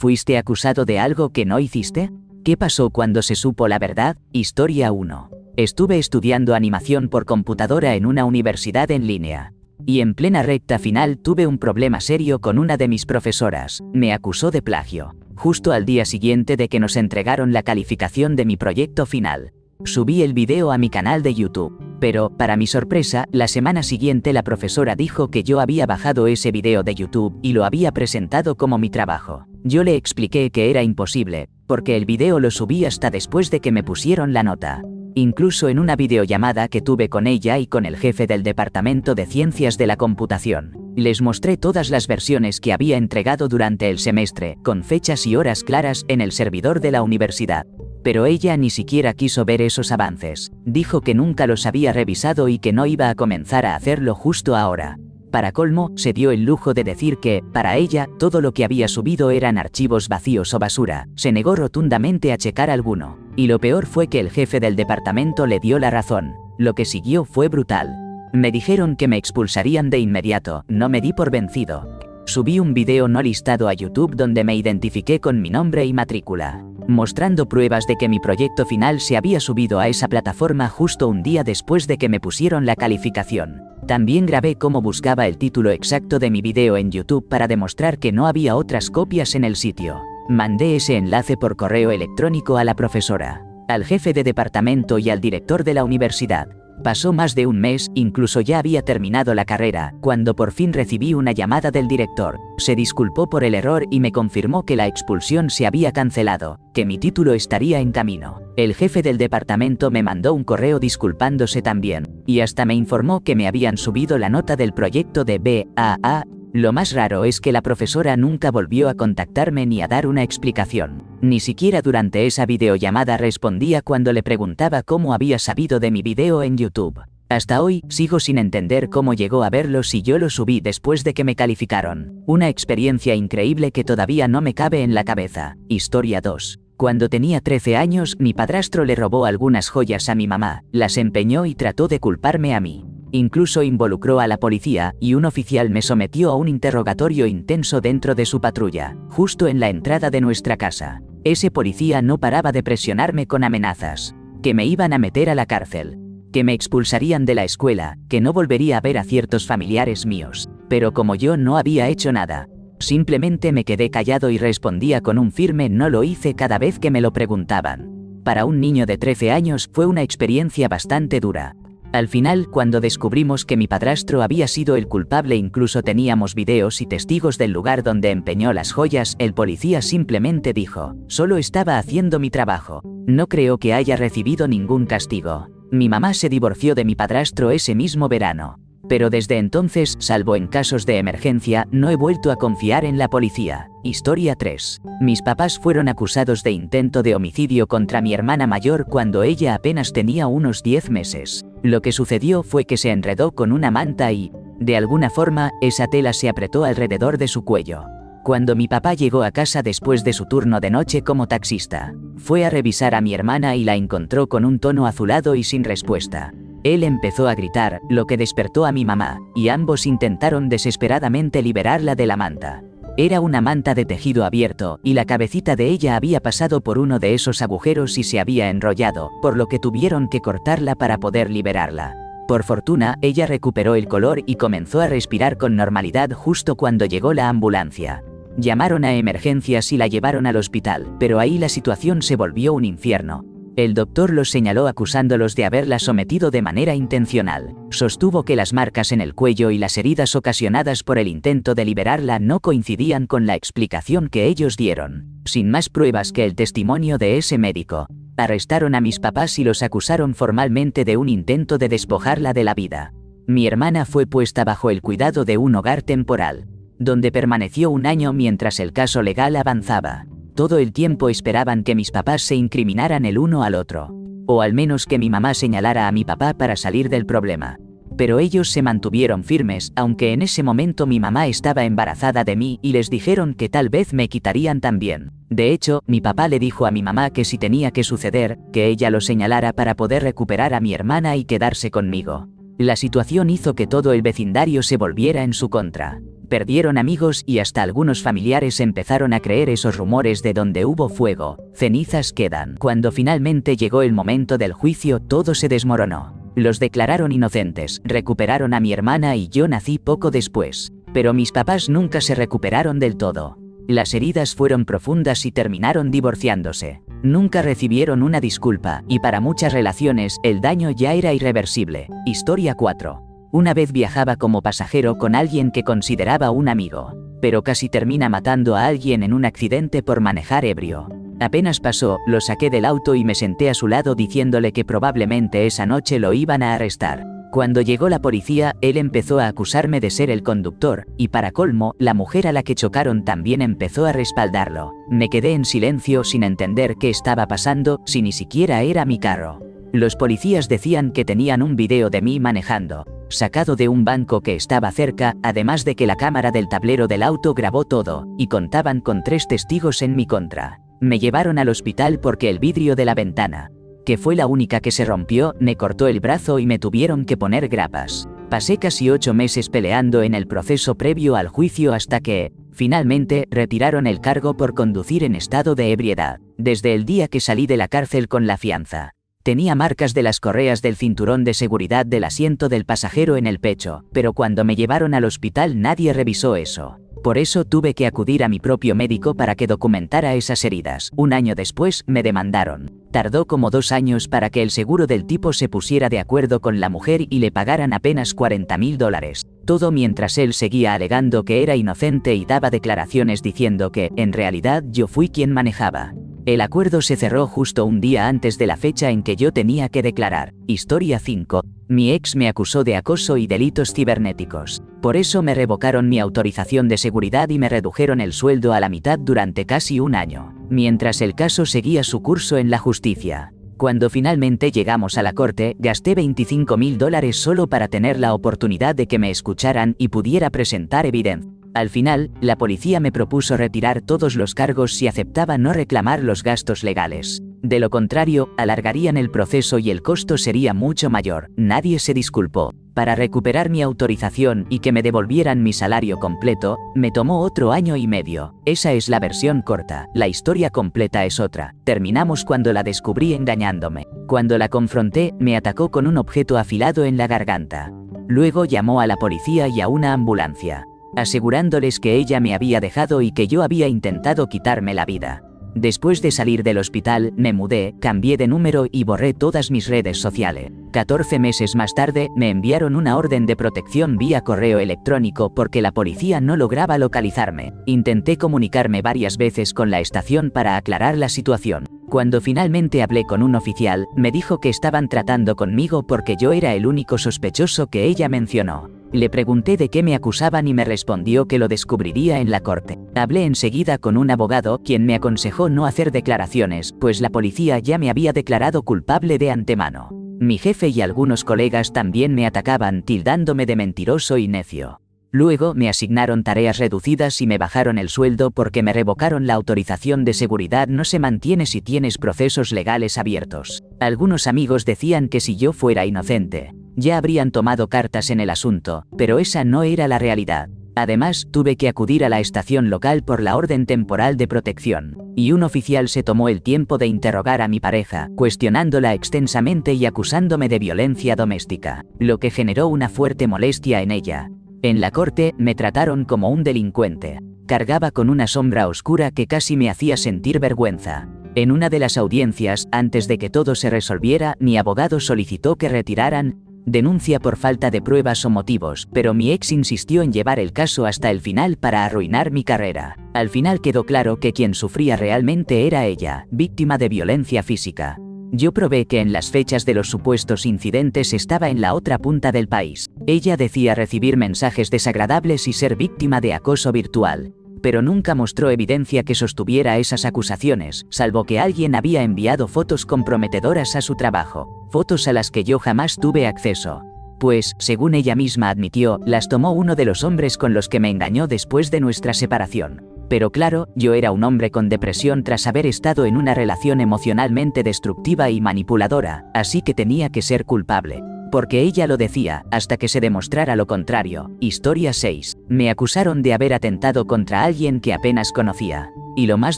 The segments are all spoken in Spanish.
¿Fuiste acusado de algo que no hiciste? ¿Qué pasó cuando se supo la verdad? Historia 1. Estuve estudiando animación por computadora en una universidad en línea. Y en plena recta final tuve un problema serio con una de mis profesoras. Me acusó de plagio. Justo al día siguiente de que nos entregaron la calificación de mi proyecto final. Subí el video a mi canal de YouTube. Pero, para mi sorpresa, la semana siguiente la profesora dijo que yo había bajado ese video de YouTube y lo había presentado como mi trabajo. Yo le expliqué que era imposible, porque el video lo subí hasta después de que me pusieron la nota. Incluso en una videollamada que tuve con ella y con el jefe del Departamento de Ciencias de la Computación, les mostré todas las versiones que había entregado durante el semestre, con fechas y horas claras en el servidor de la universidad. Pero ella ni siquiera quiso ver esos avances. Dijo que nunca los había revisado y que no iba a comenzar a hacerlo justo ahora. Para colmo, se dio el lujo de decir que, para ella, todo lo que había subido eran archivos vacíos o basura. Se negó rotundamente a checar alguno. Y lo peor fue que el jefe del departamento le dio la razón. Lo que siguió fue brutal. Me dijeron que me expulsarían de inmediato. No me di por vencido. Subí un video no listado a YouTube donde me identifiqué con mi nombre y matrícula, mostrando pruebas de que mi proyecto final se había subido a esa plataforma justo un día después de que me pusieron la calificación. También grabé cómo buscaba el título exacto de mi video en YouTube para demostrar que no había otras copias en el sitio. Mandé ese enlace por correo electrónico a la profesora, al jefe de departamento y al director de la universidad. Pasó más de un mes, incluso ya había terminado la carrera, cuando por fin recibí una llamada del director. Se disculpó por el error y me confirmó que la expulsión se había cancelado, que mi título estaría en camino. El jefe del departamento me mandó un correo disculpándose también, y hasta me informó que me habían subido la nota del proyecto de BAA. Lo más raro es que la profesora nunca volvió a contactarme ni a dar una explicación. Ni siquiera durante esa videollamada respondía cuando le preguntaba cómo había sabido de mi video en YouTube. Hasta hoy, sigo sin entender cómo llegó a verlo si yo lo subí después de que me calificaron. Una experiencia increíble que todavía no me cabe en la cabeza. Historia 2. Cuando tenía 13 años, mi padrastro le robó algunas joyas a mi mamá, las empeñó y trató de culparme a mí. Incluso involucró a la policía, y un oficial me sometió a un interrogatorio intenso dentro de su patrulla, justo en la entrada de nuestra casa. Ese policía no paraba de presionarme con amenazas, que me iban a meter a la cárcel, que me expulsarían de la escuela, que no volvería a ver a ciertos familiares míos. Pero como yo no había hecho nada, simplemente me quedé callado y respondía con un firme no lo hice cada vez que me lo preguntaban. Para un niño de 13 años fue una experiencia bastante dura. Al final, cuando descubrimos que mi padrastro había sido el culpable, incluso teníamos videos y testigos del lugar donde empeñó las joyas, el policía simplemente dijo, solo estaba haciendo mi trabajo. No creo que haya recibido ningún castigo. Mi mamá se divorció de mi padrastro ese mismo verano. Pero desde entonces, salvo en casos de emergencia, no he vuelto a confiar en la policía. Historia 3. Mis papás fueron acusados de intento de homicidio contra mi hermana mayor cuando ella apenas tenía unos 10 meses. Lo que sucedió fue que se enredó con una manta y, de alguna forma, esa tela se apretó alrededor de su cuello. Cuando mi papá llegó a casa después de su turno de noche como taxista, fue a revisar a mi hermana y la encontró con un tono azulado y sin respuesta. Él empezó a gritar, lo que despertó a mi mamá, y ambos intentaron desesperadamente liberarla de la manta. Era una manta de tejido abierto, y la cabecita de ella había pasado por uno de esos agujeros y se había enrollado, por lo que tuvieron que cortarla para poder liberarla. Por fortuna, ella recuperó el color y comenzó a respirar con normalidad justo cuando llegó la ambulancia. Llamaron a emergencias y la llevaron al hospital, pero ahí la situación se volvió un infierno. El doctor los señaló acusándolos de haberla sometido de manera intencional. Sostuvo que las marcas en el cuello y las heridas ocasionadas por el intento de liberarla no coincidían con la explicación que ellos dieron. Sin más pruebas que el testimonio de ese médico, arrestaron a mis papás y los acusaron formalmente de un intento de despojarla de la vida. Mi hermana fue puesta bajo el cuidado de un hogar temporal, donde permaneció un año mientras el caso legal avanzaba. Todo el tiempo esperaban que mis papás se incriminaran el uno al otro, o al menos que mi mamá señalara a mi papá para salir del problema. Pero ellos se mantuvieron firmes, aunque en ese momento mi mamá estaba embarazada de mí y les dijeron que tal vez me quitarían también. De hecho, mi papá le dijo a mi mamá que si tenía que suceder, que ella lo señalara para poder recuperar a mi hermana y quedarse conmigo. La situación hizo que todo el vecindario se volviera en su contra. Perdieron amigos y hasta algunos familiares empezaron a creer esos rumores de donde hubo fuego, cenizas quedan. Cuando finalmente llegó el momento del juicio, todo se desmoronó. Los declararon inocentes, recuperaron a mi hermana y yo nací poco después. Pero mis papás nunca se recuperaron del todo. Las heridas fueron profundas y terminaron divorciándose. Nunca recibieron una disculpa, y para muchas relaciones el daño ya era irreversible. Historia 4. Una vez viajaba como pasajero con alguien que consideraba un amigo, pero casi termina matando a alguien en un accidente por manejar ebrio. Apenas pasó, lo saqué del auto y me senté a su lado diciéndole que probablemente esa noche lo iban a arrestar. Cuando llegó la policía, él empezó a acusarme de ser el conductor, y para colmo, la mujer a la que chocaron también empezó a respaldarlo. Me quedé en silencio sin entender qué estaba pasando, si ni siquiera era mi carro. Los policías decían que tenían un video de mí manejando, sacado de un banco que estaba cerca, además de que la cámara del tablero del auto grabó todo, y contaban con 3 testigos en mi contra. Me llevaron al hospital porque el vidrio de la ventana, que fue la única que se rompió, me cortó el brazo y me tuvieron que poner grapas. Pasé casi 8 meses peleando en el proceso previo al juicio hasta que, finalmente, retiraron el cargo por conducir en estado de ebriedad. Desde el día que salí de la cárcel con la fianza, tenía marcas de las correas del cinturón de seguridad del asiento del pasajero en el pecho, pero cuando me llevaron al hospital nadie revisó eso. Por eso tuve que acudir a mi propio médico para que documentara esas heridas. Un año después, me demandaron. Tardó como 2 años para que el seguro del tipo se pusiera de acuerdo con la mujer y le pagaran apenas $40,000. Todo mientras él seguía alegando que era inocente y daba declaraciones diciendo que, en realidad, yo fui quien manejaba. El acuerdo se cerró justo un día antes de la fecha en que yo tenía que declarar. Historia 5. Mi ex me acusó de acoso y delitos cibernéticos. Por eso me revocaron mi autorización de seguridad y me redujeron el sueldo a la mitad durante casi un año, mientras el caso seguía su curso en la justicia. Cuando finalmente llegamos a la corte, gasté $25,000 solo para tener la oportunidad de que me escucharan y pudiera presentar evidencia. Al final, la policía me propuso retirar todos los cargos si aceptaba no reclamar los gastos legales. De lo contrario, alargarían el proceso y el costo sería mucho mayor. Nadie se disculpó. Para recuperar mi autorización y que me devolvieran mi salario completo, me tomó otro año y medio. Esa es la versión corta. La historia completa es otra. Terminamos cuando la descubrí engañándome. Cuando la confronté, me atacó con un objeto afilado en la garganta. Luego llamó a la policía y a una ambulancia, asegurándoles que ella me había dejado y que yo había intentado quitarme la vida. Después de salir del hospital, me mudé, cambié de número y borré todas mis redes sociales. 14 meses más tarde, me enviaron una orden de protección vía correo electrónico porque la policía no lograba localizarme. Intenté comunicarme varias veces con la estación para aclarar la situación. Cuando finalmente hablé con un oficial, me dijo que estaban tratando conmigo porque yo era el único sospechoso que ella mencionó. Le pregunté de qué me acusaban y me respondió que lo descubriría en la corte. Hablé enseguida con un abogado, quien me aconsejó no hacer declaraciones, pues la policía ya me había declarado culpable de antemano. Mi jefe y algunos colegas también me atacaban, tildándome de mentiroso y necio. Luego me asignaron tareas reducidas y me bajaron el sueldo porque me revocaron la autorización de seguridad. No se mantiene si tienes procesos legales abiertos. Algunos amigos decían que si yo fuera inocente, ya habrían tomado cartas en el asunto, pero esa no era la realidad. Además, tuve que acudir a la estación local por la orden temporal de protección, y un oficial se tomó el tiempo de interrogar a mi pareja, cuestionándola extensamente y acusándome de violencia doméstica, lo que generó una fuerte molestia en ella. En la corte, me trataron como un delincuente. Cargaba con una sombra oscura que casi me hacía sentir vergüenza. En una de las audiencias, antes de que todo se resolviera, mi abogado solicitó que retiraran denuncia por falta de pruebas o motivos, pero mi ex insistió en llevar el caso hasta el final para arruinar mi carrera. Al final quedó claro que quien sufría realmente era ella, víctima de violencia física. Yo probé que en las fechas de los supuestos incidentes estaba en la otra punta del país. Ella decía recibir mensajes desagradables y ser víctima de acoso virtual, pero nunca mostró evidencia que sostuviera esas acusaciones, salvo que alguien había enviado fotos comprometedoras a su trabajo, fotos a las que yo jamás tuve acceso. Pues, según ella misma admitió, las tomó uno de los hombres con los que me engañó después de nuestra separación. Pero claro, yo era un hombre con depresión tras haber estado en una relación emocionalmente destructiva y manipuladora, así que tenía que ser culpable. porque ella lo decía, hasta que se demostrara lo contrario. Historia 6. Me acusaron de haber atentado contra alguien que apenas conocía. Y lo más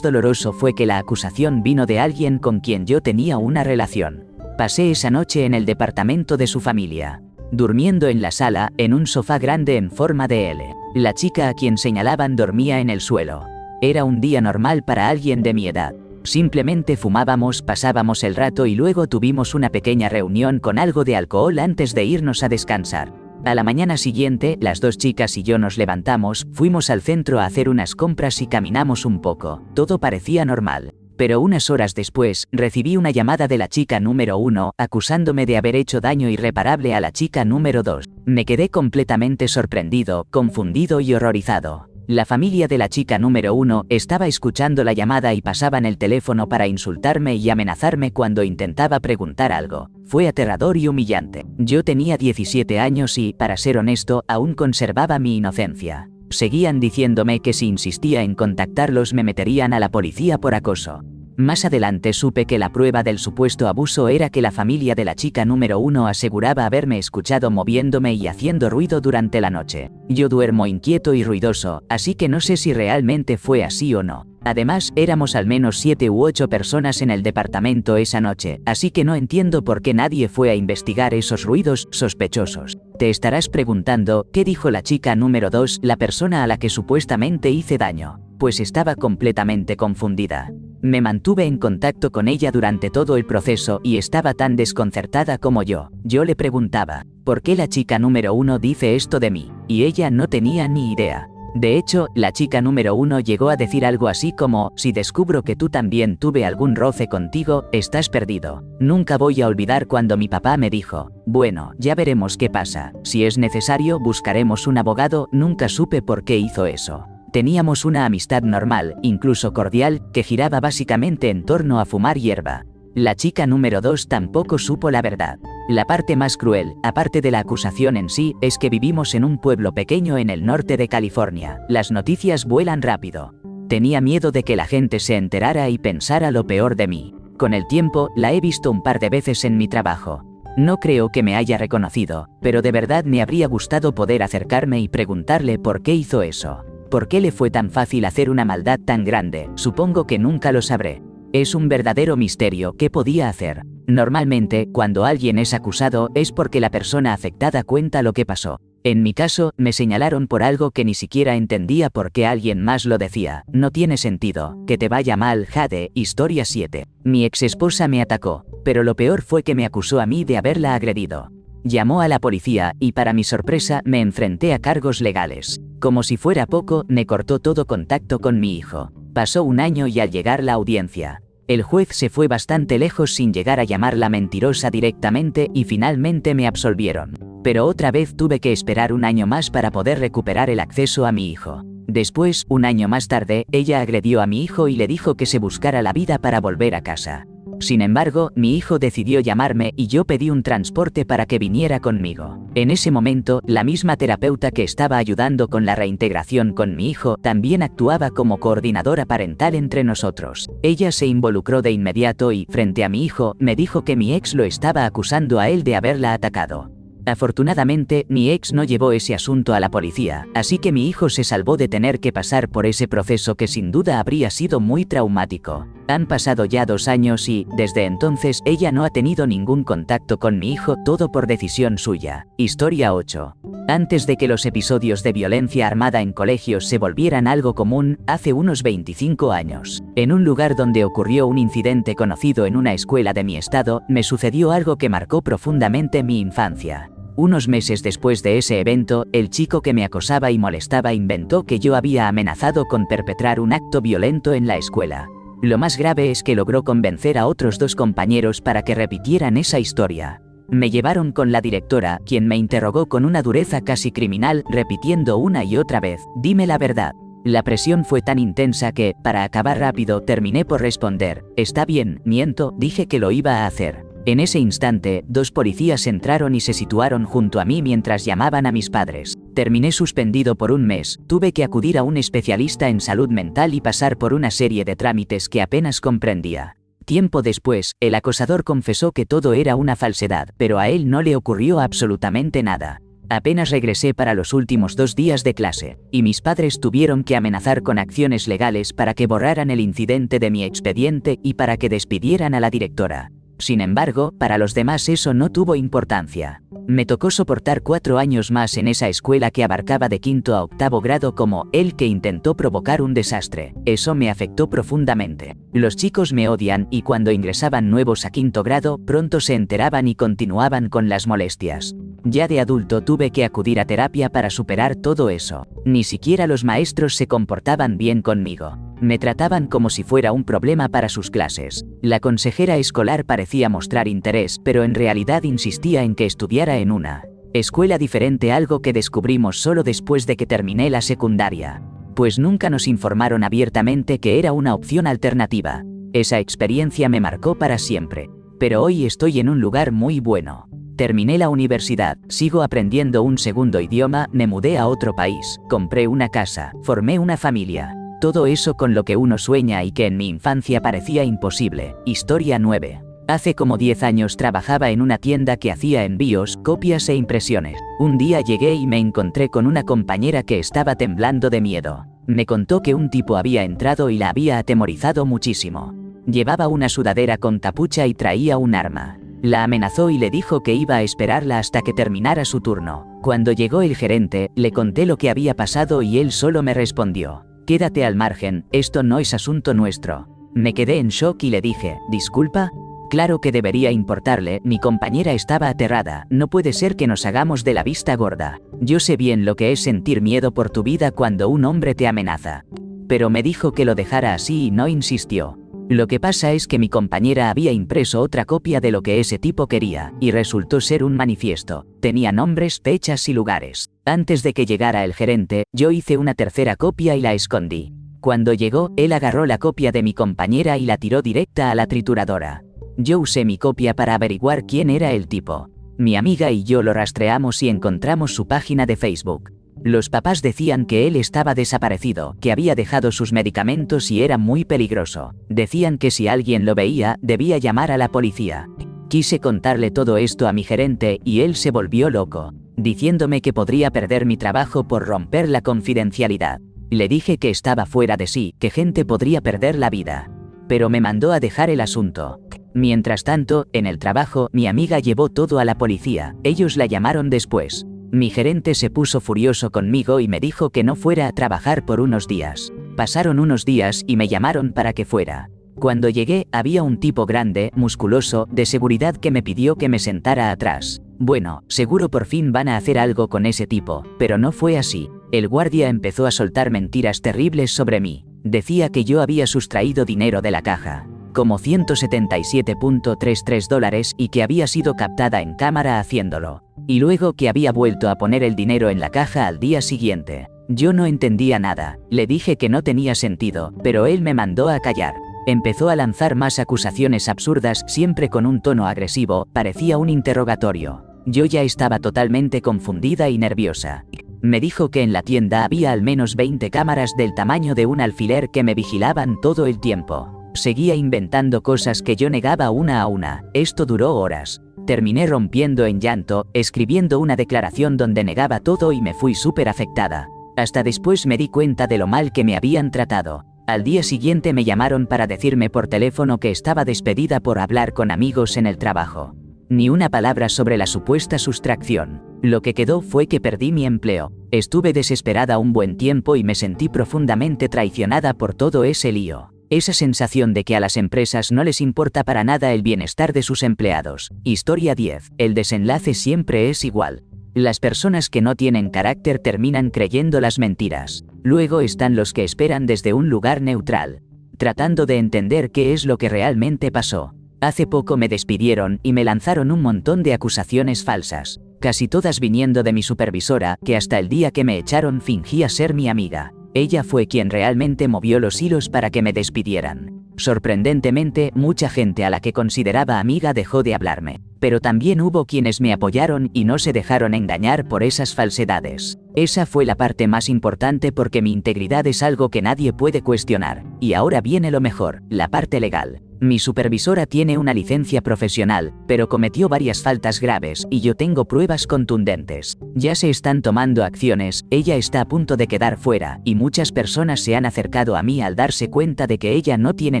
doloroso fue que la acusación vino de alguien con quien yo tenía una relación. Pasé esa noche en el departamento de su familia, durmiendo en la sala, en un sofá grande en forma de L. La chica a quien señalaban dormía en el suelo. Era un día normal para alguien de mi edad. Simplemente fumábamos, pasábamos el rato y luego tuvimos una pequeña reunión con algo de alcohol antes de irnos a descansar. A la mañana siguiente, las dos chicas y yo nos levantamos, fuimos al centro a hacer unas compras y caminamos un poco. Todo parecía normal. Pero unas horas después, recibí una llamada de la chica número 1, acusándome de haber hecho daño irreparable a la chica número 2. Me quedé completamente sorprendido, confundido y horrorizado. La familia de la chica número 1 estaba escuchando la llamada y pasaban el teléfono para insultarme y amenazarme cuando intentaba preguntar algo. Fue aterrador y humillante. Yo tenía 17 años y, para ser honesto, aún conservaba mi inocencia. Seguían diciéndome que si insistía en contactarlos me meterían a la policía por acoso. Más adelante supe que la prueba del supuesto abuso era que la familia de la chica número 1 aseguraba haberme escuchado moviéndome y haciendo ruido durante la noche. Yo duermo inquieto y ruidoso, así que no sé si realmente fue así o no. Además, éramos al menos 7 u 8 personas en el departamento esa noche, así que no entiendo por qué nadie fue a investigar esos ruidos sospechosos. Te estarás preguntando, ¿qué dijo la chica número 2, la persona a la que supuestamente hice daño? Pues estaba completamente confundida. Me mantuve en contacto con ella durante todo el proceso y estaba tan desconcertada como yo. Yo le preguntaba, ¿por qué la chica número 1 dice esto de mí? Y ella no tenía ni idea. De hecho, la chica número 1 llegó a decir algo así como, si descubro que tú también tuve algún roce contigo, estás perdido. Nunca voy a olvidar cuando mi papá me dijo, bueno, ya veremos qué pasa. Si es necesario, buscaremos un abogado. Nunca supe por qué hizo eso. Teníamos una amistad normal, incluso cordial, que giraba básicamente en torno a fumar hierba. La chica número 2 tampoco supo la verdad. La parte más cruel, aparte de la acusación en sí, es que vivimos en un pueblo pequeño en el norte de California. Las noticias vuelan rápido. Tenía miedo de que la gente se enterara y pensara lo peor de mí. Con el tiempo, la he visto un par de veces en mi trabajo. No creo que me haya reconocido, pero de verdad me habría gustado poder acercarme y preguntarle por qué hizo eso. ¿Por qué le fue tan fácil hacer una maldad tan grande? Supongo que nunca lo sabré. Es un verdadero misterio qué podía hacer. Normalmente, cuando alguien es acusado, es porque la persona afectada cuenta lo que pasó. En mi caso, me señalaron por algo que ni siquiera entendía por qué alguien más lo decía. No tiene sentido. Que te vaya mal, Jade. Historia 7. Mi exesposa me atacó, pero lo peor fue que me acusó a mí de haberla agredido. Llamó a la policía y, para mi sorpresa, me enfrenté a cargos legales. Como si fuera poco, me cortó todo contacto con mi hijo. Pasó un año y al llegar la audiencia, el juez se fue bastante lejos sin llegar a llamarla mentirosa directamente y finalmente me absolvieron. Pero otra vez tuve que esperar un año más para poder recuperar el acceso a mi hijo. Después, un año más tarde, ella agredió a mi hijo y le dijo que se buscara la vida para volver a casa. Sin embargo, mi hijo decidió llamarme y yo pedí un transporte para que viniera conmigo. En ese momento, la misma terapeuta que estaba ayudando con la reintegración con mi hijo también actuaba como coordinadora parental entre nosotros. Ella se involucró de inmediato y, frente a mi hijo, me dijo que mi ex lo estaba acusando a él de haberla atacado. Afortunadamente, mi ex no llevó ese asunto a la policía, así que mi hijo se salvó de tener que pasar por ese proceso que sin duda habría sido muy traumático. Han pasado ya 2 años y, desde entonces, ella no ha tenido ningún contacto con mi hijo, todo por decisión suya. Historia 8. Antes de que los episodios de violencia armada en colegios se volvieran algo común, hace unos 25 años, en un lugar donde ocurrió un incidente conocido en una escuela de mi estado, me sucedió algo que marcó profundamente mi infancia. Unos meses después de ese evento, el chico que me acosaba y molestaba inventó que yo había amenazado con perpetrar un acto violento en la escuela. Lo más grave es que logró convencer a otros 2 compañeros para que repitieran esa historia. Me llevaron con la directora, quien me interrogó con una dureza casi criminal, repitiendo una y otra vez, dime la verdad. La presión fue tan intensa que, para acabar rápido, terminé por responder, está bien, miento, dije que lo iba a hacer. En ese instante, 2 policías entraron y se situaron junto a mí mientras llamaban a mis padres. Terminé suspendido por un mes, tuve que acudir a un especialista en salud mental y pasar por una serie de trámites que apenas comprendía. Tiempo después, el acosador confesó que todo era una falsedad, pero a él no le ocurrió absolutamente nada. Apenas regresé para los últimos 2 días de clase, y mis padres tuvieron que amenazar con acciones legales para que borraran el incidente de mi expediente y para que despidieran a la directora. Sin embargo, para los demás eso no tuvo importancia. Me tocó soportar 4 años más en esa escuela que abarcaba de 5º a 8º grado como el que intentó provocar un desastre. Eso me afectó profundamente. Los chicos me odian y cuando ingresaban nuevos a 5º grado, pronto se enteraban y continuaban con las molestias. Ya de adulto tuve que acudir a terapia para superar todo eso. Ni siquiera los maestros se comportaban bien conmigo. Me trataban como si fuera un problema para sus clases. La consejera escolar parecía mostrar interés, pero en realidad insistía en que estudiara en una escuela diferente, algo que descubrimos solo después de que terminé la secundaria. Pues nunca nos informaron abiertamente que era una opción alternativa. Esa experiencia me marcó para siempre. Pero hoy estoy en un lugar muy bueno. Terminé la universidad, sigo aprendiendo un segundo idioma, me mudé a otro país, compré una casa, formé una familia. Todo eso con lo que uno sueña y que en mi infancia parecía imposible. Historia 9. Hace como 10 años trabajaba en una tienda que hacía envíos, copias e impresiones. Un día llegué y me encontré con una compañera que estaba temblando de miedo. Me contó que un tipo había entrado y la había atemorizado muchísimo. Llevaba una sudadera con capucha y traía un arma. La amenazó y le dijo que iba a esperarla hasta que terminara su turno. Cuando llegó el gerente, le conté lo que había pasado y él solo me respondió: «Quédate al margen, esto no es asunto nuestro». Me quedé en shock y le dije: «¿Disculpa?». Claro que debería importarle, mi compañera estaba aterrada, no puede ser que nos hagamos de la vista gorda. Yo sé bien lo que es sentir miedo por tu vida cuando un hombre te amenaza. Pero me dijo que lo dejara así y no insistió. Lo que pasa es que mi compañera había impreso otra copia de lo que ese tipo quería, y resultó ser un manifiesto. Tenía nombres, fechas y lugares. Antes de que llegara el gerente, yo hice una tercera copia y la escondí. Cuando llegó, él agarró la copia de mi compañera y la tiró directa a la trituradora. Yo usé mi copia para averiguar quién era el tipo. Mi amiga y yo lo rastreamos y encontramos su página de Facebook. Los papás decían que él estaba desaparecido, que había dejado sus medicamentos y era muy peligroso. Decían que si alguien lo veía, debía llamar a la policía. Quise contarle todo esto a mi gerente y él se volvió loco, diciéndome que podría perder mi trabajo por romper la confidencialidad. Le dije que estaba fuera de sí, que gente podría perder la vida. Pero me mandó a dejar el asunto. Mientras tanto, en el trabajo, mi amiga llevó todo a la policía. Ellos la llamaron después. Mi gerente se puso furioso conmigo y me dijo que no fuera a trabajar por unos días. Pasaron unos días y me llamaron para que fuera. Cuando llegué, había un tipo grande, musculoso, de seguridad que me pidió que me sentara atrás. Bueno, seguro por fin van a hacer algo con ese tipo, pero no fue así. El guardia empezó a soltar mentiras terribles sobre mí. Decía que yo había sustraído dinero de la caja, como $177.33, y que había sido captada en cámara haciéndolo. Y luego que había vuelto a poner el dinero en la caja al día siguiente. Yo no entendía nada, le dije que no tenía sentido, pero él me mandó a callar. Empezó a lanzar más acusaciones absurdas, siempre con un tono agresivo, parecía un interrogatorio. Yo ya estaba totalmente confundida y nerviosa. Me dijo que en la tienda había al menos 20 cámaras del tamaño de un alfiler que me vigilaban todo el tiempo. Seguía inventando cosas que yo negaba una a una. Esto duró horas. Terminé rompiendo en llanto, escribiendo una declaración donde negaba todo y me fui súper afectada. Hasta después me di cuenta de lo mal que me habían tratado. Al día siguiente me llamaron para decirme por teléfono que estaba despedida por hablar con amigos en el trabajo. Ni una palabra sobre la supuesta sustracción. Lo que quedó fue que perdí mi empleo. Estuve desesperada un buen tiempo y me sentí profundamente traicionada por todo ese lío. Esa sensación de que a las empresas no les importa para nada el bienestar de sus empleados. Historia 10. El desenlace siempre es igual. Las personas que no tienen carácter terminan creyendo las mentiras. Luego están los que esperan desde un lugar neutral, tratando de entender qué es lo que realmente pasó. Hace poco me despidieron y me lanzaron un montón de acusaciones falsas, casi todas viniendo de mi supervisora, que hasta el día que me echaron fingía ser mi amiga. Ella fue quien realmente movió los hilos para que me despidieran. Sorprendentemente, mucha gente a la que consideraba amiga dejó de hablarme. Pero también hubo quienes me apoyaron y no se dejaron engañar por esas falsedades. Esa fue la parte más importante porque mi integridad es algo que nadie puede cuestionar. Y ahora viene lo mejor, la parte legal. Mi supervisora tiene una licencia profesional, pero cometió varias faltas graves y yo tengo pruebas contundentes. Ya se están tomando acciones, ella está a punto de quedar fuera y muchas personas se han acercado a mí al darse cuenta de que ella no tiene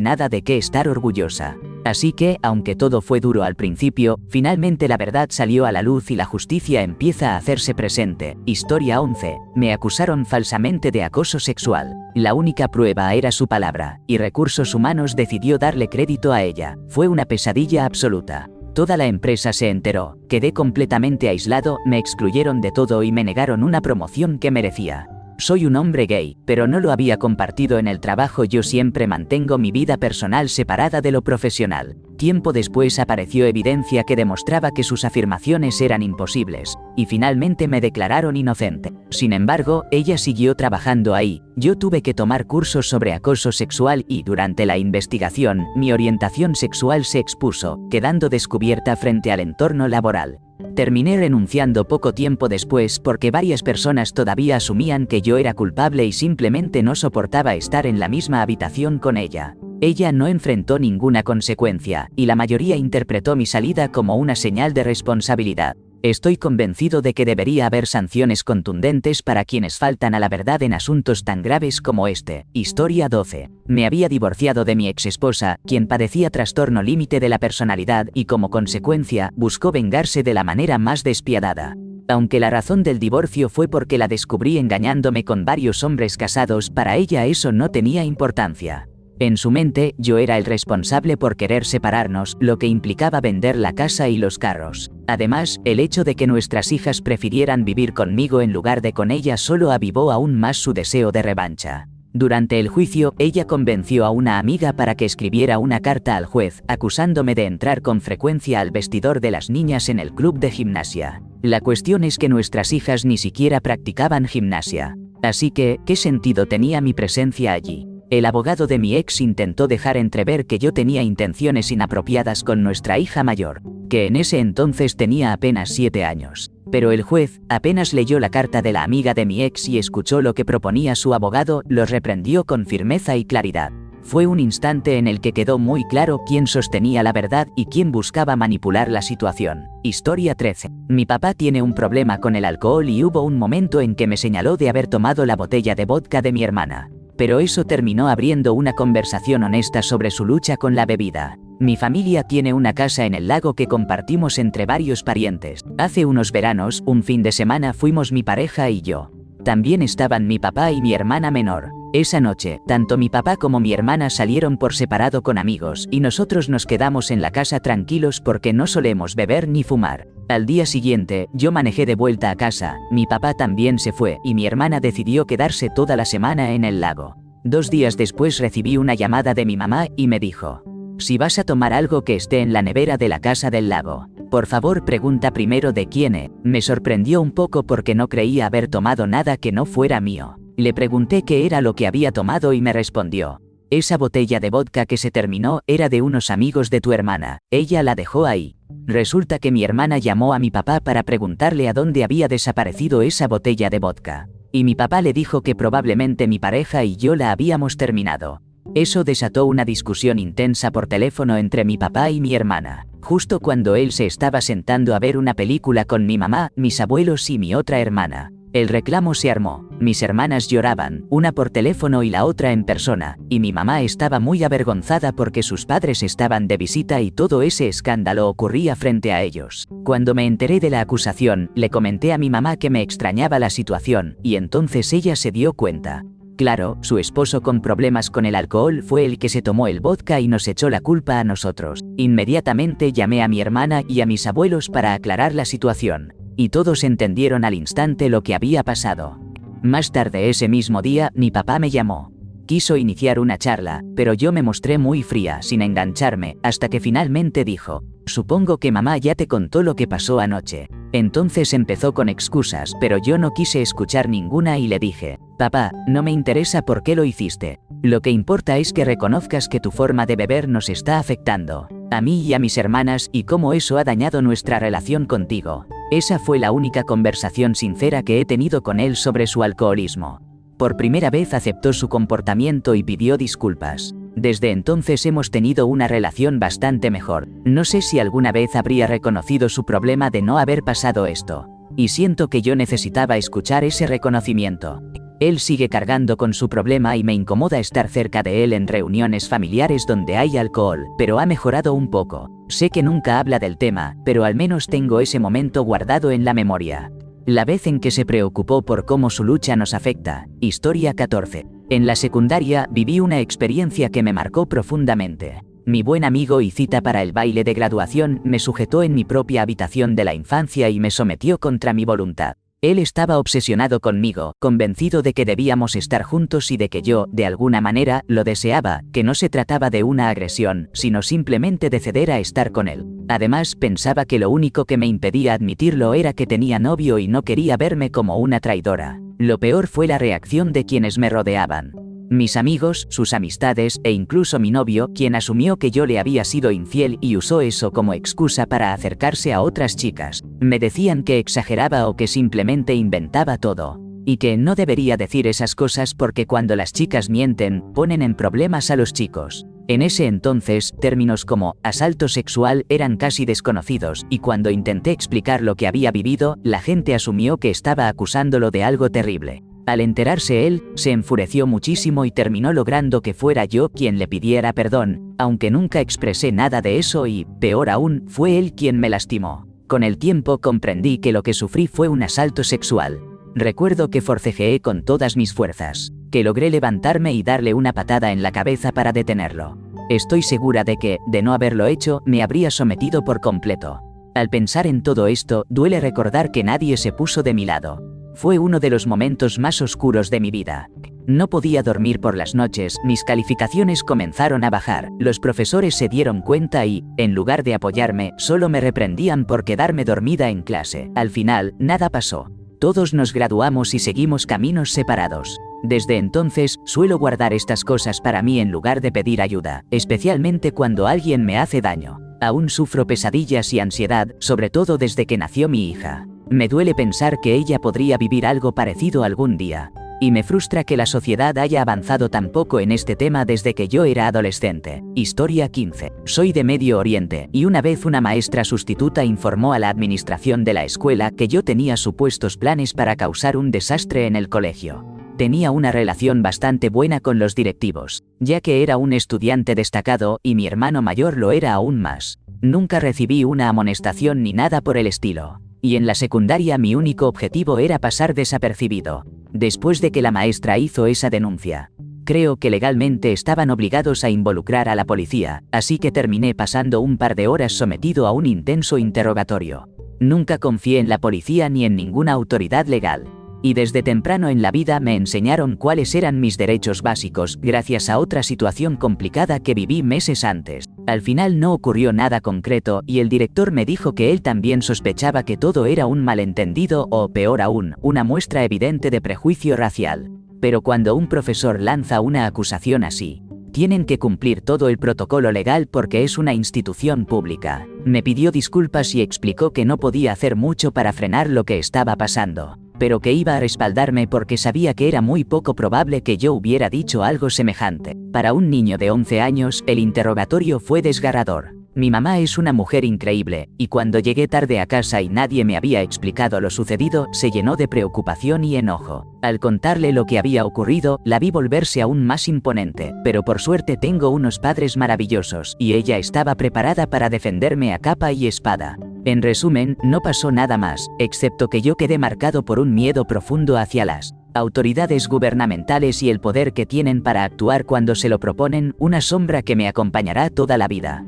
nada de qué estar orgullosa. Así que, aunque todo fue duro al principio, finalmente la verdad salió a la luz y la justicia empieza a hacerse presente. Historia 11. Me acusaron falsamente de acoso sexual. La única prueba era su palabra, y Recursos Humanos decidió darle crédito a ella. Fue una pesadilla absoluta. Toda la empresa se enteró, quedé completamente aislado, me excluyeron de todo y me negaron una promoción que merecía. Soy un hombre gay, pero no lo había compartido en el trabajo. Yo siempre mantengo mi vida personal separada de lo profesional. Tiempo después apareció evidencia que demostraba que sus afirmaciones eran imposibles, y finalmente me declararon inocente. Sin embargo, ella siguió trabajando ahí. Yo tuve que tomar cursos sobre acoso sexual y durante la investigación, mi orientación sexual se expuso, quedando descubierta frente al entorno laboral. Terminé renunciando poco tiempo después porque varias personas todavía asumían que yo era culpable y simplemente no soportaba estar en la misma habitación con ella. Ella no enfrentó ninguna consecuencia, y la mayoría interpretó mi salida como una señal de responsabilidad. Estoy convencido de que debería haber sanciones contundentes para quienes faltan a la verdad en asuntos tan graves como este. Historia 12. Me había divorciado de mi exesposa, quien padecía trastorno límite de la personalidad y como consecuencia, buscó vengarse de la manera más despiadada. Aunque la razón del divorcio fue porque la descubrí engañándome con varios hombres casados, para ella eso no tenía importancia. En su mente, yo era el responsable por querer separarnos, lo que implicaba vender la casa y los carros. Además, el hecho de que nuestras hijas prefirieran vivir conmigo en lugar de con ella solo avivó aún más su deseo de revancha. Durante el juicio, ella convenció a una amiga para que escribiera una carta al juez, acusándome de entrar con frecuencia al vestidor de las niñas en el club de gimnasia. La cuestión es que nuestras hijas ni siquiera practicaban gimnasia. Así que, ¿qué sentido tenía mi presencia allí? El abogado de mi ex intentó dejar entrever que yo tenía intenciones inapropiadas con nuestra hija mayor, que en ese entonces tenía apenas 7 años. Pero el juez, apenas leyó la carta de la amiga de mi ex y escuchó lo que proponía su abogado, los reprendió con firmeza y claridad. Fue un instante en el que quedó muy claro quién sostenía la verdad y quién buscaba manipular la situación. Historia 13. Mi papá tiene un problema con el alcohol y hubo un momento en que me señaló de haber tomado la botella de vodka de mi hermana. Pero eso terminó abriendo una conversación honesta sobre su lucha con la bebida. Mi familia tiene una casa en el lago que compartimos entre varios parientes. Hace unos veranos, un fin de semana fuimos mi pareja y yo. También estaban mi papá y mi hermana menor. Esa noche, tanto mi papá como mi hermana salieron por separado con amigos y nosotros nos quedamos en la casa tranquilos porque no solemos beber ni fumar. Al día siguiente, yo manejé de vuelta a casa, mi papá también se fue y mi hermana decidió quedarse toda la semana en el lago. 2 días después recibí una llamada de mi mamá y me dijo: si vas a tomar algo que esté en la nevera de la casa del lago, por favor pregunta primero de quién es. Me sorprendió un poco porque no creía haber tomado nada que no fuera mío. Le pregunté qué era lo que había tomado y me respondió: esa botella de vodka que se terminó era de unos amigos de tu hermana, ella la dejó ahí. Resulta que mi hermana llamó a mi papá para preguntarle a dónde había desaparecido esa botella de vodka. Y mi papá le dijo que probablemente mi pareja y yo la habíamos terminado. Eso desató una discusión intensa por teléfono entre mi papá y mi hermana, justo cuando él se estaba sentando a ver una película con mi mamá, mis abuelos y mi otra hermana. El reclamo se armó, mis hermanas lloraban, una por teléfono y la otra en persona, y mi mamá estaba muy avergonzada porque sus padres estaban de visita y todo ese escándalo ocurría frente a ellos. Cuando me enteré de la acusación, le comenté a mi mamá que me extrañaba la situación, y entonces ella se dio cuenta. Claro, su esposo con problemas con el alcohol fue el que se tomó el vodka y nos echó la culpa a nosotros. Inmediatamente llamé a mi hermana y a mis abuelos para aclarar la situación, y todos entendieron al instante lo que había pasado. Más tarde ese mismo día, mi papá me llamó. Quiso iniciar una charla, pero yo me mostré muy fría, sin engancharme, hasta que finalmente dijo: supongo que mamá ya te contó lo que pasó anoche. Entonces empezó con excusas, pero yo no quise escuchar ninguna y le dije: papá, no me interesa por qué lo hiciste. Lo que importa es que reconozcas que tu forma de beber nos está afectando, a mí y a mis hermanas, y cómo eso ha dañado nuestra relación contigo. Esa fue la única conversación sincera que he tenido con él sobre su alcoholismo. Por primera vez aceptó su comportamiento y pidió disculpas. Desde entonces hemos tenido una relación bastante mejor. No sé si alguna vez habría reconocido su problema de no haber pasado esto. Y siento que yo necesitaba escuchar ese reconocimiento. Él sigue cargando con su problema y me incomoda estar cerca de él en reuniones familiares donde hay alcohol, pero ha mejorado un poco. Sé que nunca habla del tema, pero al menos tengo ese momento guardado en la memoria. La vez en que se preocupó por cómo su lucha nos afecta. Historia 14. En la secundaria viví una experiencia que me marcó profundamente. Mi buen amigo y cita para el baile de graduación me sujetó en mi propia habitación de la infancia y me sometió contra mi voluntad. Él estaba obsesionado conmigo, convencido de que debíamos estar juntos y de que yo, de alguna manera, lo deseaba, que no se trataba de una agresión, sino simplemente de ceder a estar con él. Además, pensaba que lo único que me impedía admitirlo era que tenía novio y no quería verme como una traidora. Lo peor fue la reacción de quienes me rodeaban. Mis amigos, sus amistades e incluso mi novio, quien asumió que yo le había sido infiel y usó eso como excusa para acercarse a otras chicas. Me decían que exageraba o que simplemente inventaba todo. Y que no debería decir esas cosas porque cuando las chicas mienten, ponen en problemas a los chicos. En ese entonces, términos como asalto sexual eran casi desconocidos y cuando intenté explicar lo que había vivido, la gente asumió que estaba acusándolo de algo terrible. Al enterarse él, se enfureció muchísimo y terminó logrando que fuera yo quien le pidiera perdón, aunque nunca expresé nada de eso y, peor aún, fue él quien me lastimó. Con el tiempo comprendí que lo que sufrí fue un asalto sexual. Recuerdo que forcejeé con todas mis fuerzas, que logré levantarme y darle una patada en la cabeza para detenerlo. Estoy segura de que, de no haberlo hecho, me habría sometido por completo. Al pensar en todo esto, duele recordar que nadie se puso de mi lado. Fue uno de los momentos más oscuros de mi vida. No podía dormir por las noches, mis calificaciones comenzaron a bajar, los profesores se dieron cuenta y, en lugar de apoyarme, solo me reprendían por quedarme dormida en clase. Al final, nada pasó. Todos nos graduamos y seguimos caminos separados. Desde entonces, suelo guardar estas cosas para mí en lugar de pedir ayuda, especialmente cuando alguien me hace daño. Aún sufro pesadillas y ansiedad, sobre todo desde que nació mi hija. Me duele pensar que ella podría vivir algo parecido algún día. Y me frustra que la sociedad haya avanzado tan poco en este tema desde que yo era adolescente. Historia 15. Soy de Medio Oriente, y una vez una maestra sustituta informó a la administración de la escuela que yo tenía supuestos planes para causar un desastre en el colegio. Tenía una relación bastante buena con los directivos, ya que era un estudiante destacado y mi hermano mayor lo era aún más. Nunca recibí una amonestación ni nada por el estilo. Y en la secundaria mi único objetivo era pasar desapercibido. Después de que la maestra hizo esa denuncia, creo que legalmente estaban obligados a involucrar a la policía, así que terminé pasando un par de horas sometido a un intenso interrogatorio. Nunca confié en la policía ni en ninguna autoridad legal. Y desde temprano en la vida me enseñaron cuáles eran mis derechos básicos, gracias a otra situación complicada que viví meses antes. Al final no ocurrió nada concreto y el director me dijo que él también sospechaba que todo era un malentendido o, peor aún, una muestra evidente de prejuicio racial. Pero cuando un profesor lanza una acusación así, tienen que cumplir todo el protocolo legal porque es una institución pública. Me pidió disculpas y explicó que no podía hacer mucho para frenar lo que estaba pasando, pero que iba a respaldarme porque sabía que era muy poco probable que yo hubiera dicho algo semejante. Para un niño de 11 años, el interrogatorio fue desgarrador. Mi mamá es una mujer increíble, y cuando llegué tarde a casa y nadie me había explicado lo sucedido, se llenó de preocupación y enojo. Al contarle lo que había ocurrido, la vi volverse aún más imponente, pero por suerte tengo unos padres maravillosos, y ella estaba preparada para defenderme a capa y espada. En resumen, no pasó nada más, excepto que yo quedé marcado por un miedo profundo hacia las autoridades gubernamentales y el poder que tienen para actuar cuando se lo proponen, una sombra que me acompañará toda la vida.